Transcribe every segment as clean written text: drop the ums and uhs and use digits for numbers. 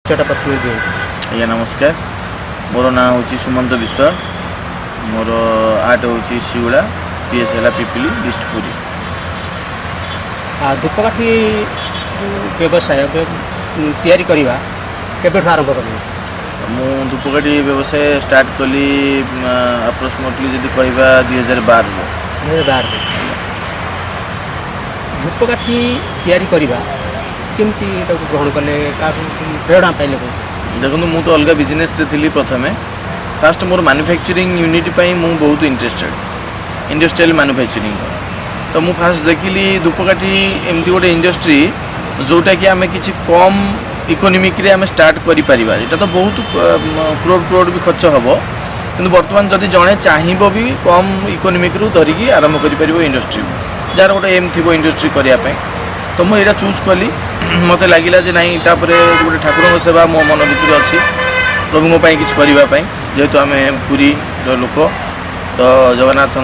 चटा प्रथम दिए। आज्ञा नमस्कार। मोर ना हूँ सुमंत विश्वास। मोर आर्ट हूँ शिवड़ा पीएस है पिपिली डिस्ट पुरी। धूपकाठी व्यवसाय तैयारी करवा केबेठु आरंभ करें? मु धूपकाठी व्यवसाय स्टार्ट कली अप्रोक्सीमेटली जब कहवा 2012 धूपकाठी तैयारी करवा केमती ग्रहण कले प्रेरणा पाइले? देखो मु तो अलग बिजनेस थी प्रथमे। फास्ट मोर मैन्युफैक्चरिंग यूनिट मु बहुत इंटरेस्टेड इंडस्ट्रियल मैन्युफैक्चरिंग। तो मु फास्ट देखिली धूपकाठी एमती गोटे इंडस्ट्री जोटा कि आम कि कम इकोनोमिक रे आम स्टार्ट करिपारिबा। एटा तो बहुत करोड़ करोड़ भी खर्च हम कि बर्तमान जदि जड़े चाहिए भी कम इकोनोमिक रू धरिकी आरंभ कर इंडस्ट्री जार गोटे एम थी इंडस्ट्री करने। तो मुझे चूज कली मत लगे जे नाई गोटे ठाकुर सेवा मो मन भर अच्छी प्रभु कि जेहेतु आम पुरी लोक तो जगन्नाथ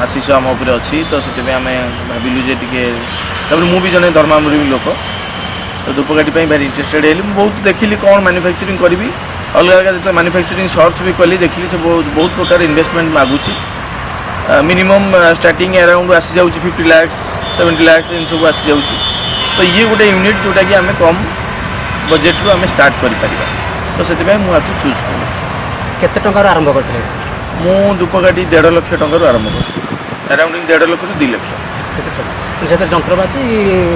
आशीष आम उपर अच्छी। तो से आम भाविलु जे मुझे जड़े धर्मावलम्बी लोक तो धूपकाठी भारी इंटरेस्टेड है। बहुत देखिली कौन मैन्युफैक्चरिंग करी अलग अलग जो मैन्युफैक्चरिंग सर्च भी कली देखिली से बहुत प्रकार इन्वेस्टमेंट मागुची। मिनिमम स्टार्टिंग अराउंड आसी जाऊँ 50 लाख 70 लाख इन सब आसी जाऊँ। तो ये गोटे यूनिट जोटा कि आम कम बजेट रू आम स्टार्ट कर तो से मुझे चूज कली। केते टंकार आरंभ करते? मु धूपकाठी 1.5 लाख टंकार आरंभ कर अराउंड 1.5 लाख रू 2 लाख से जंत्रपाति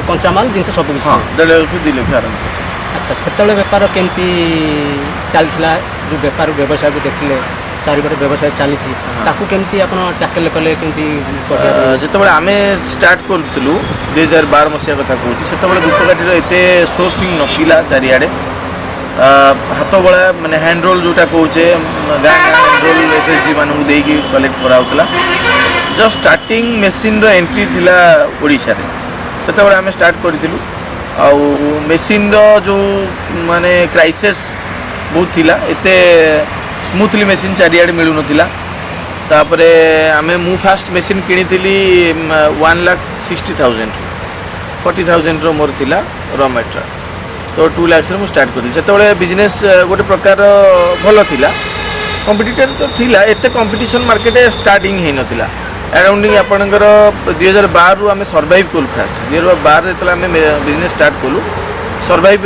कंचामाल जिन सब कुछ? हाँ 1.5 लाख रू 2 लाख आरंभ कर। अच्छा से बेपार केमती चलता जो बेपार व्यवसाय को देखिले चारिपटे व्यवसाय चली केमती आप टैकल कले केमती? जिते आम स्टार्ट करूँ 2012 मसीहा कथा कहूँ से धूपकाठी एत सोर्सिंग नथिला चारिआडे हाथ बड़ा माने हैंड रोल जोटा कहे गाँ हैंड रोल एसएचजी मानू देकी कलेक्ट कराला। जस्ट स्टार्टिंग मेसीन एंट्री थिला ओडिशा रे से आम स्टार्ट करूँ। आउ मेसीन जो माने क्राइसिस बहुत थिला एते स्मूथली मेसीन चारिआडे मिलू नथिला। तापरे आमे मु फास्ट मेसीन किनी 1,60,000 40,000 रो मोर थिला रॉ मटेरियल। तो 2 लाख मु स्टार्ट करी। से बिजनेस गोटे प्रकार भल थिला कंपिटिटर तो थिला एते कंपटीशन मार्केट स्टार्टिंग हे नथिला। अराउंडिंग आपणकर 2012 रु आमे सर्वाइव कलु। फास्ट 2012 रे तला आमे बिजनेस स्टार्ट कलु सर्वाइव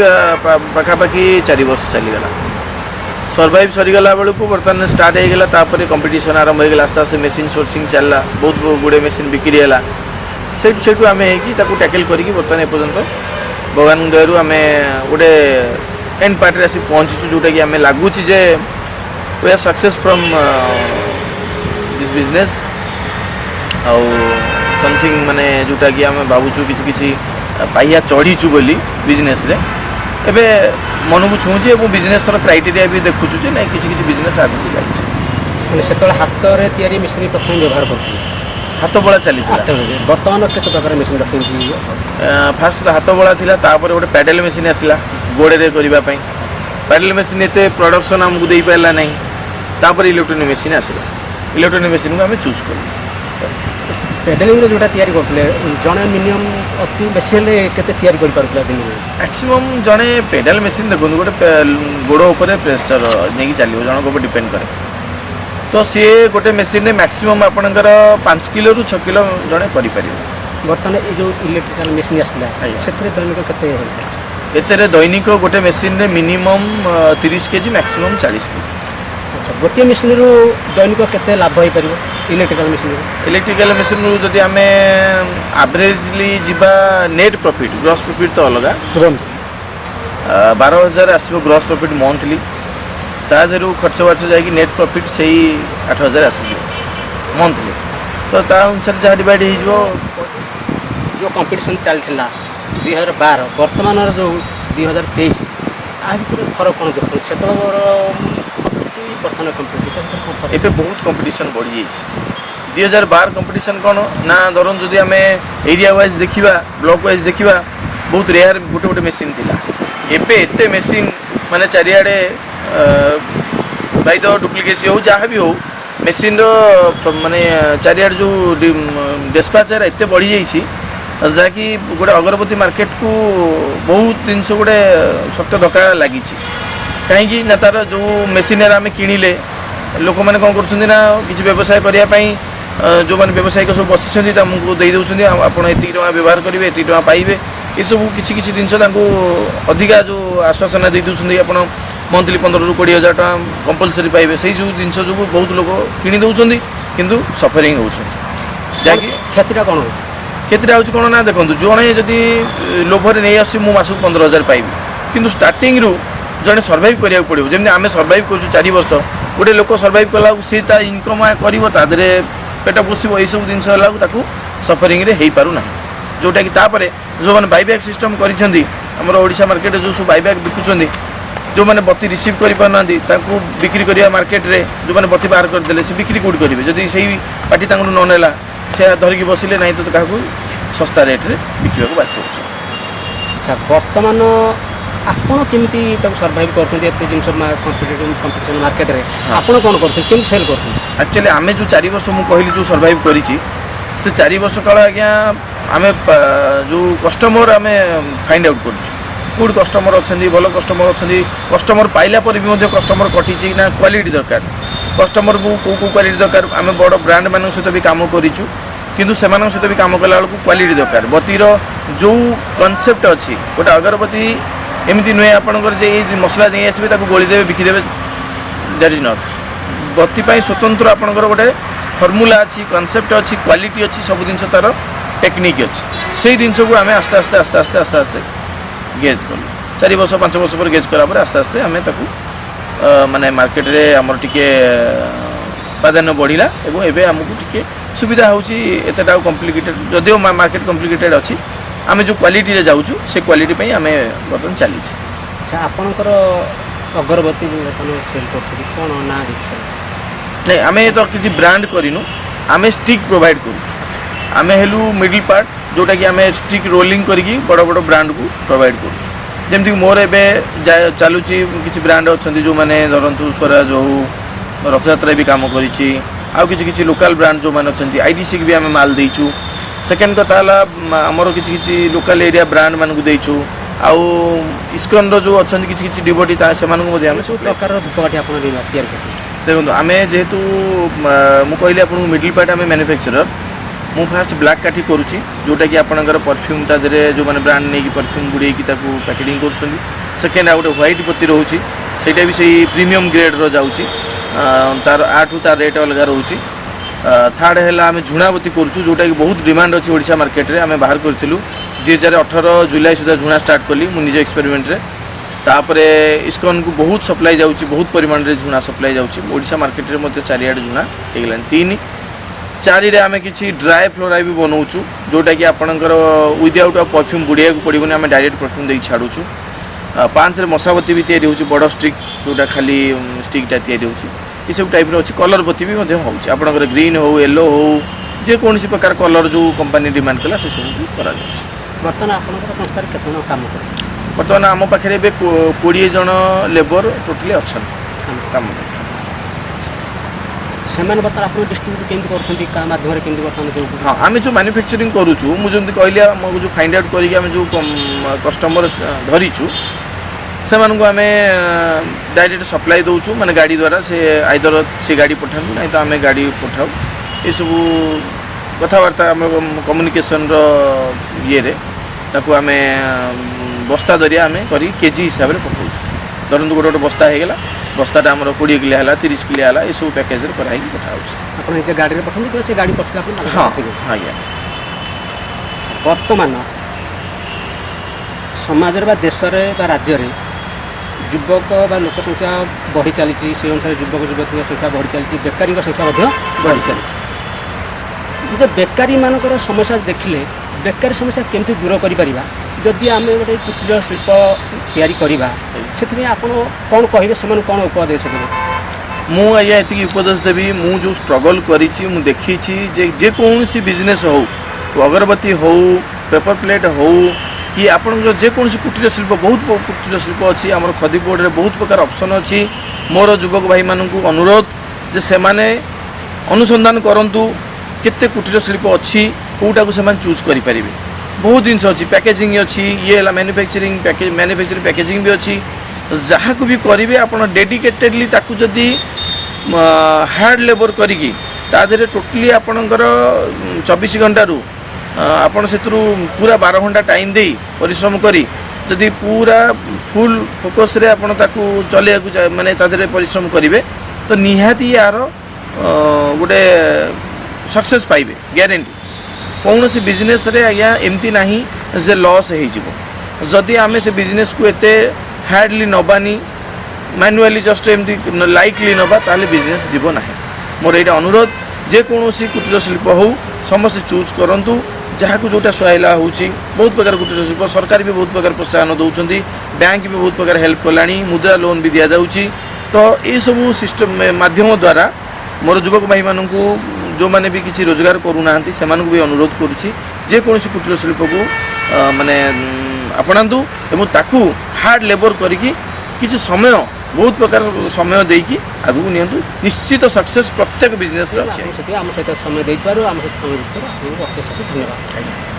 पाखापाखि 4 वर्ष चलीगला। सर्वाइव सरीगला बेलू बर्तमान स्टार्ट होगा। तापर कंपटीशन आरंभ होगा आस्ते आस्ते मेसीन सोर्सिंग चलला बहुत गुड़े मेसीन बिक्री है से आम हो टैकल करके बर्तमान एपर्तंत भगवान दयारू आम गोटे एंड पार्ट आसी पहुँचीचु जोटा कि आम लगुच जे we are success from this business आउ समथिंग माने जोटा कि आम भावुचु कि पाइया चढ़ीचु बोली बिजनेस रे एबे मन को छुँचे और बिजनेस क्राइटेरिया भी देखुचु जे नहीं किसी बिजनेस आगे जाइए। से हाथ में मेसीन प्रथम व्यवहार कर हाथ बड़ा चली बर्तमान केते प्रकार मेसीन रखी? फास्ट हाथ बड़ा थिला तापर गोटे पैडल मेसीन आसला गोड़े करने। पैडल मेसीन एते प्रोडक्शन आमको दे पारा ना। तापर इलेक्ट्रोनिक मेसीन आसला। इलेक्ट्रोनिक मेसीन को आम चूज कर। पेडलिंग जोटा तैयारी करते जड़े मिनिमम अति बेसी केते तैयारी कर पारुला दिन मैक्सिमम जड़े पेडल मेसीन देखो गोटे गोड़ उपर प्रेसर नहीं चलो जन को डिपेंड करे। तो सी गोटे मेसीन मैक्सिमम आपणकर 5 किलो रु 6 किलो जड़े कर। बर्तमान ये जो इलेक्ट्रिकल मेसीन आसला से दैनिक के दैनिक गोटे machine minimum 30 kg maximum 40 kg। अच्छा गोटे मेसीन रू दैनिक केते लाभ हो पार इलेक्ट्रिकल मेसीन रू जदि आम एवरेजली जीवा नेट प्रॉफिट ग्रॉस प्रॉफिट तो अलग 12,000 आसो ग्रॉस प्रॉफिट मंथली। तादू खर्च बार्च जाकि नेट प्रॉफिट से 8,000 आसी मंथली। तो ता अनुसार जहाँ डिवाइड हो जो कंपटीशन चलता 2012 बर्तमान जो 2023 आ भर फरक कौन देखते से बर्तमान एबे बहुत कंपटीशन बढ़ी जाइए। 2012 कंपटीशन कौन ना धरन जदि आम एरिया वाइज देखा ब्लॉक वाइज देखा बहुत रेयर गोटे गोटे मेसीन थिला। एबे एते मेसीन माने चारिआडे बाई द डुप्लिकेसी हो जहाँ भी हो मेसीन माने चारिआडे जो डिस्पाचर एते बढ़ी जाइए जहाँकि गोटे अगरबत्ती मार्केट को बहुत जिनस गोटे सत्य धक्का लगी कहीं ना तार जो मेसीनरी आम किणिले लोक मैंने कौन करना किसी व्यवसाय करने जो मैंने व्यवसायिक सब बसी दे दौरान आप व्यवहार करेंगे ये टाँग पाइबे ये सब किसी किसी जिनस अधिका जो आश्वासन दे दूसरी आप मंथली 15 ରୁ 20,000 टका कंपलसरी पाइबे से सब जिनस जो बहुत लोग किणी दौरान किंतु सफरिंग हो जहाँकि क्षतिटा कौन हो क्षतिटा हूँ कौन ना देखो जड़े जदि लोभर नहीं आस मसक 15,000 पाइबी किंतु स्टार्टिंग रु जड़े सर्वाइव करा पड़ो जमी आम सर्वाइव कर 4 वर्ष गोटे लोक सर्वाइव कला सी इनकम कर पेट पोषिब यही सब जिन सफरिंग हो पारना जोटा कि जो मैंने बाईबैक सिस्टम कर ओडिशा मार्केट जो सब बाईबैक बिकुंट जो मैंने बत्ती रिसीव करना बिक्री करवा मार्केट रे जो मैंने बत्ती बाहर करदे से बिक्री कौट करेंगे जदि से पार्टी न नेला से धरिकी बसिले ना तो क्या सस्ता रेट रे बिकवा बाध्य हो। अच्छा बर्तमान आपड़ केमी सर्वाइव कर जिन कंपिटिशन मार्केट रे आपड़ कौन कर सेल कर एक्चुअली आम जो 4 वर्ष मुझे कहली जो सर्वाइव करी से 4 वर्ष काल आज्ञा आम जो कस्टमर आम फाइंड आउट कर गुड कस्टमर अच्छा भल कस्टमर अच्छा कस्टमर पाइला पर भी कस्टमर कटी ना क्वालिटी दरकार कस्टमर को कौ क्वालिटी दरकार आम बड़ ब्रांड मान सहित भी कम करूँ किंतु से सहित भी कम कला बेलू क्वालिटी दरकार बत्तीर जो कनसेप्ट अच्छी गोटे अगरबत्ती एमती नुहे आपंकर मसला नहीं आसवे गोलीदेवे बिकिदेवे दैट इज नॉट बत्ती स्वतंत्र आपंकर गोटे फर्मूला अच्छी कनसेप्ट अच्छी क्वालिटी अच्छी सब जिन तार टेक्निक अच्छी से जिन को आम आस्ते आस्ते आस्ते आस्ते आस्ते आस्ते गेज कलु 4 वर्ष 5 वर्ष पर गेज कलापर आस्ते आस्ते आम माने मार्केट रे आमर टिके प्राधान्य बढ़ला एवं एवं आमको टिके सुविधा होता कम्प्लिकेटेड जदिव मार्केट कम्प्लिकेटेड अच्छी आम जो क्वालिटी रे जाऊँ से क्वालिटी आम बर्तमान चली। अच्छा आपणकर अगरबत्ती सेल कर कौन ना नहीं आम तो किसी ब्रांड करूँ आम स्टिक प्रोवाइड करूँ आम हेलु मिडिल पार्ट जोटा कि आम स्टिक रोलिंग करके बड़ बड़ ब्रांड को प्रोवाइड करमती मोर ए चलुची किसी ब्रांड अच्छा जो मैंने धरतु स्वराज हो रथयात्रा भी कम कर लोकल ब्रांड जो मैंने अच्छा आईडीसी भी आम माल देचु सेकेंड कथा आमर किसी लोकल एरिया ब्रांड मानक देचु आउ इस्कन जो अच्छा किसी डिवोटी से प्रकार धूपकाठी आप देखो आम जेहेतु मुझे कहली आप मिडिल पार्ट आम मैन्युफैक्चरर मु फास्ट ब्लैक काठी करुच्ची जोटा कि आपंकर परफ्यूम तादे जो मैंने ब्रांड नहीं परफ्यूम गुड़े पैकेटिंग कर सेकेंड आ गए व्हाइट बत्ती रोचे से भी प्रीमियम ग्रेड रो तार आठू तार रेट अलग रोचे थर्ड है आम झुणा बत्ती करुँ जोटा कि बहुत डिमांड अच्छी ओडिशा मार्केट रे आम बाहर करूँ 2018 जुलाई सुधा झुणा स्टार्ट कली मु निज एक्सपेरिमेंट रे तापर इस्कन को बहुत सप्लाई जाऊँगी बहुत परिमाण रे झुणा सप्लाई जाऊँगी ओडिशा मार्केट रे मत चारिआड झुणा हो 3 4 रे आम किसी ड्राए फ्लोरा भी बनाऊँ जोटा कि आपंकर विदाउट परफ्यूम गुड़िया पड़ोनी आम डायरेक्ट परफ्यूम दे छाड़ू 5 रे मशाबत्ती भी तैयारी होची बड़ स्टिक जोटा खाली स्टिकटा तैयारी होची ये सब टाइप अच्छी कलर बत्ती भी होची आपंकर ग्रीन हो येलो हो जेकोसी प्रकार कलर जो कंपनी डिमांड कला से सब भी करा बर्तमान आपंकर संस्थार केतना काम कर बर्तमान आम पाखे 20 जन लेबर टोटली अच्छा काम से बर्तमान आप डिस्ट्रीब्यूट केमती कर माध्यम केमती बर्तमान हाँ आम जो मैन्युफैक्चरिंग करूँ मुझे कहली जो फाइंड आउट कर जो कस्टमर धरीचु से आम डायरेक्ट सप्लाई दौचु माने गाड़ी द्वारा से आइदर से गाड़ी पठाऊ ना तो आम गाड़ी पठाऊ ये सब कथबार्ता कम्युनिकेशन ये आम बस्ता दरिया आम कर केजी हिसाब से पठाऊ धरत गोटे गोटे बस्ता होगा बस्ताटा आम 20 किलो है 30 किलो है ये सब पैकेज कराई पठाऊ गाड़ी में पठाऊ से गाड़ी पठा हाँ आज्ञा बर्तमान समाज देश राज्य में युवक लोक संख्या बढ़ी चली से अनुसार युवक युवती संख्या बढ़ी चली बेकारी संख्या बढ़ी चली जो बेकारी मानकर समस्या देखिले बेकारी समस्या केमती दूर कर जदि आम गोटे कुटीर शिल्प तैयारी करवा से आप कौन कहे से कौन उपदेश देवे मु आज्ञा ये उपदेश देवी मु जो स्ट्रगल करी देखी जेकोसी बिजनेस हो अगरबत्ती हो पेपर प्लेट हो कि आपण जेकोसी कुटीर शिल्प बहुत कुटीर शिल्प अच्छी आम खदी बोर्ड रे बहुत प्रकार ऑप्शन अच्छी मोर युवक भाई मानू अनुरोध जे से माने अनुसंधान करंतु केते कुटीर शिल्प अच्छी कोटा को से चूज करें बहुत जिनस अच्छी पैकेजिंग अच्छी ये है मैन्युफैक्चरिंग पैकेजिंग भी अच्छी जहाँ को भी करेंगे आप डेडिकेटेडली ताकू जदि हार्ड लेबर करी तादेह टोटली आपणकर 24 घंटारू आपण से पूरा 12 घंटा टाइम दे परिश्रम करी जदि पूरा फुल फोकस रे आपण ताकू चलिया माने तादेह परिश्रम करेंगे तो निहाती यार गोटे सक्सेस पाइबे ग्यारंटी कौन से बिजनेस रे आज्ञा एमती नहीं जे लॉस हो जदि आम से बिजनेस को एते हार्डली नबानी मैनुअली जस्ट एमती लाइटली नबा ताले बिजनेस जीव ना मोर यहाँ अनुरोध जेकोसी कुटीर शिल्प हो समस्त चूज करूँ जहाँ को जोटा सहायला हो बहुत प्रकार कुटीर शिल्प सरकार भी बहुत प्रकार प्रोत्साहन दौरान बैंक भी बहुत प्रकार हेल्प कला मुद्रा लोन भी दि जाऊँगी तो ये सब सिस्टम माध्यम द्वारा मोर युवक भाई मानू जो मैंने भी किसी रोजगार करूना से भी अनुरोध करुँची जेकोसी कुटीर शिल्प को माने अपनातु एवं ताकू हार्ड लेबर करी किसी समय बहुत प्रकार समय देकी आगू नियंतु निश्चित सक्सेस प्रत्येक बिजनेस आम सहित समय देपार आम सहित समय धन्यवाद।